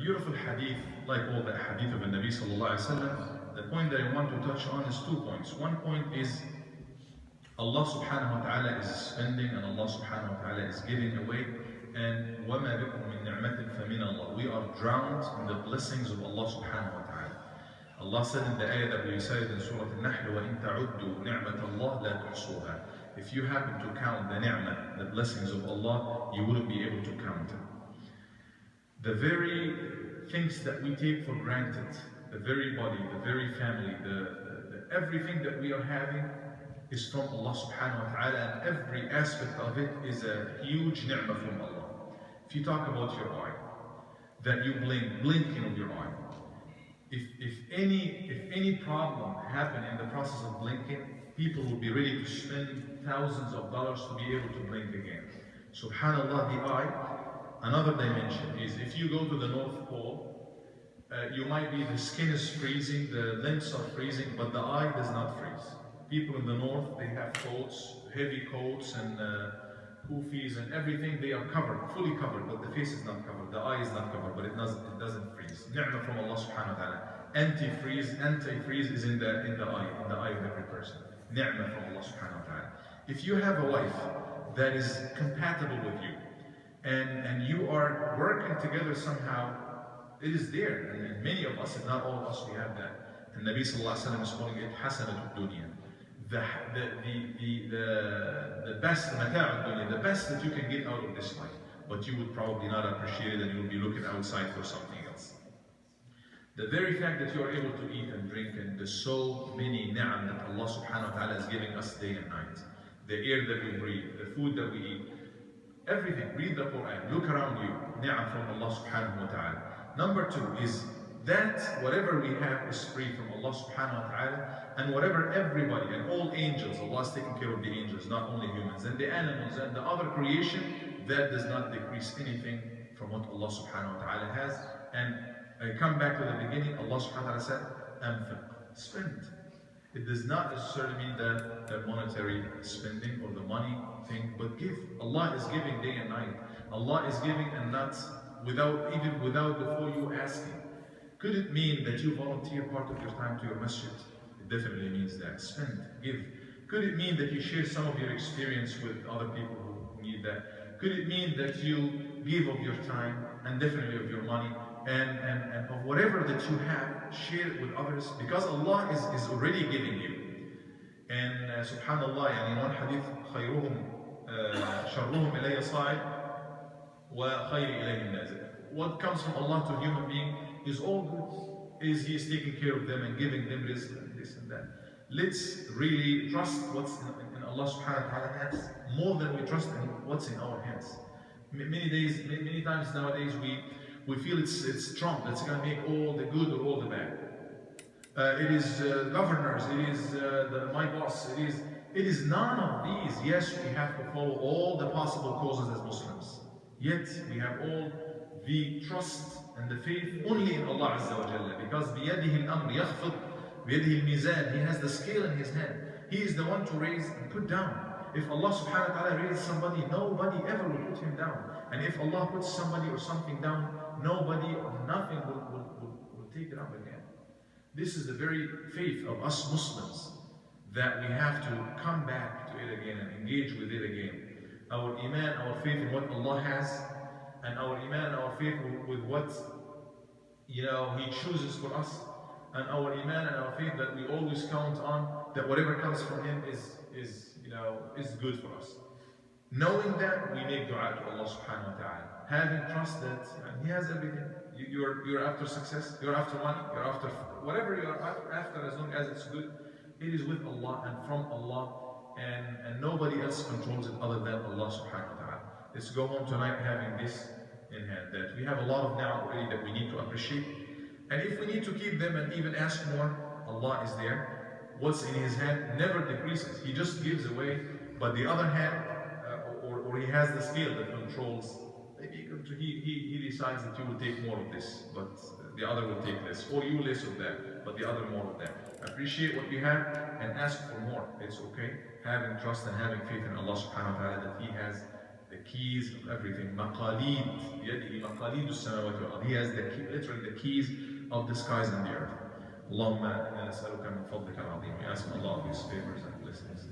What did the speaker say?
beautiful hadith, like all the hadith of the Nabi sallallahu alaihi wasallam. The point that I want to touch on is 2 points. One point is Allah subhanahu wa ta'ala is spending and Allah subhanahu wa ta'ala is giving away. And وَمَا بِكُم مِّن نِعْمَةٍ فَمِنَ اللَّهِ. We are drowned in the blessings of Allah subhanahu wa ta'ala. Allah said in the ayah that we recited in Surah Al-Nahl, وَإِن تَعُدُّوا نِعْمَةَ اللَّهِ لَا تُحْصُوهَا. If you happen to count the ni'mah, the blessings of Allah, you wouldn't be able to count it. The very things that we take for granted, the very body, the very family, the everything that we are having is from Allah subhanahu wa ta'ala, and every aspect of it is a huge ni'mah from Allah. If you talk about your eye, that you blinking of your eye. If any problem happen in the process of blinking, people will be ready to spend thousands of dollars to be able to blink again. Subhanallah, the eye. Another dimension is if you go to the North Pole, you might be, the skin is freezing, the limbs are freezing, but the eye does not freeze. People in the north, they have coats, heavy coats and kufis and everything, they are covered, fully covered, but the face is not covered, the eye is not covered, but it doesn't freeze. Ni'mah from Allah subhanahu wa ta'ala. Anti-freeze is in the eye of every person. Ni'mah from Allah subhanahu wa ta'ala. If you have a wife that is compatible with you, and you are working together somehow, it is there. And many of us, and not all of us, we have that. And Nabi sallallahu alaihi wasallam is calling it hasanatul dunya. The best mata'ud dunya, the best that you can get out of this life. But you would probably not appreciate it, and you will be looking outside for something else. The very fact that you are able to eat and drink, and the so many ni'am that Allah subhanahu wa ta'ala is giving us day and night, the air that we breathe, the food that we eat, everything. Read the Quran, look around you, ni'am from Allah subhanahu wa ta'ala. Number two is that whatever we have is free from Allah subhanahu wa ta'ala, and whatever everybody and all angels, Allah is taking care of the angels, not only humans, and the animals and the other creation, that does not decrease anything from what Allah subhanahu wa ta'ala has. And I come back to the beginning, Allah subhanahu wa ta'ala said, anfiq, spend. It does not necessarily mean that the monetary spending or the money thing, but give. Allah is giving day and night. Allah is giving, and not without before you asking. Could it mean that you volunteer part of your time to your masjid? It definitely means that. Spend, give. Could it mean that you share some of your experience with other people who need that? Could it mean that you give of your time, and definitely of your money, and of whatever that you have, share it with others, because Allah is already giving you. And subhanallah, in one hadith, خيرهم شرهم إلي صاعد وخير إليه النازل. What comes from Allah to a human being is all good. He is taking care of them and giving them rizq and this and that. Let's really trust what's in Allah subhanahu wa ta'ala hands more than we trust in what's in our hands. Many times nowadays we feel it's Trump that's going to make all the good or all the bad. It is governors, it is my boss, it is none of these. Yes, we have to follow all the possible causes as Muslims. Yet we have all the trust and the faith only in Allah Azza wa Jalla, because بِيَدِهِ الْأَمْرِ يَخْفِضْ بِيَدِهِ الْمِيزَانِ. He has the scale in his hand. He is the one to raise and put down. If Allah subhanahu wa ta'ala raises somebody, nobody ever will put him down. And if Allah puts somebody or something down, nobody or nothing will take it up again. This is the very faith of us Muslims, that we have to come back to it again and engage with it again. Our iman, our faith in what Allah has, and our iman, our faith with what He chooses for us, and our iman and our faith that we always count on, that whatever comes from Him is good for us. Knowing that, we make dua to Allah subhanahu wa ta'ala. Having trust that He has everything. You're after success, you're after money, you're after whatever you're after, as long as it's good, it is with Allah and from Allah, and nobody else controls it other than Allah subhanahu wa ta'ala. Let's go home tonight having this in hand, that we have a lot of ni'mah already that we need to appreciate. And if we need to keep them and even ask more, Allah is there. What's in His hand never decreases. He just gives away. But the other hand, or He has the scale that controls. Maybe he decides that you will take more of this, but the other will take less, or you less of that, but the other more of that. Appreciate what you have and ask for more. It's okay. Having trust and having faith in Allah subhanahu wa ta'ala that He has the keys of everything. مقاليد بيده مقاليد السماوات والأرض. He has the key, literally the keys of the skies and the earth. اللهم إنا نسألك من فضلك العظيم. We ask Allah these favors and blessings.